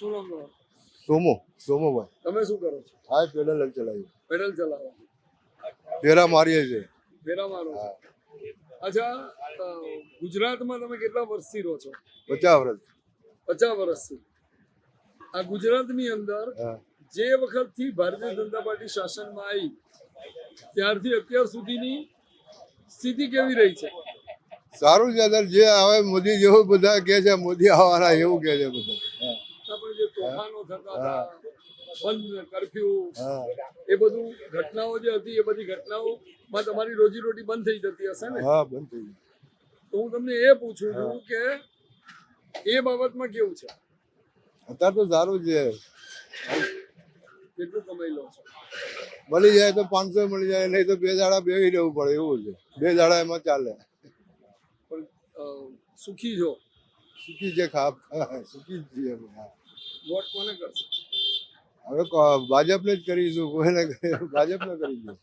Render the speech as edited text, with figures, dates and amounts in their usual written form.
શું નામ તમારું? સોમોભાઈ. તમે શું કરો છો? હા, પેડલ ચલાવ્યું, પેડલ ચલાવો, ફેરા મારીએ છીએ. ફેરા મારો છો. અચ્છા, ગુજરાતમાં તમે કેટલા વર્ષથી રહો છો? 50 વર્ષ. 50 વર્ષથી. આ ગુજરાતની અંદર હા. જે વખતથી ભારતીય જનતા પાર્ટી શાસનમાં આવી ત્યારથી અત્યાર સુધીની સ્થિતિ કેવી રહી છે? સારું છે. જે આવે મોદી જેવું બધા કે છે, મોદી આવવાના એવું કે છે બધા. આપણે જે તોફાનો થતા હતા, બંધ કર્ફ્યુ, હા, એ બધું ઘટનાઓ જે હતી એ બધી ઘટનાઓમાં તમારી રોજીરોટી બંધ થઈ જતી હશે ને? હા, બંધ થઈ ગયું. તો હું તમને એ પૂછું છું કે એ બાબતમાં કેવું છે? અત્યારે તો સારું છે. કેટલું કમાઈ લો છો? મળી જાય તો 500 મળી જાય, નહીં તો 2 દાડા બેસી રહેવું પડે એવું છે. 2 દાડા એમાં ચાલે. પણ સુખી છો? સુખી છે, સુખી જ છીએ અમે. હા. વોટ કોને કરશો? હવે ભાજપને જ કરીશું, કોઈને ભાજપને કરીશું.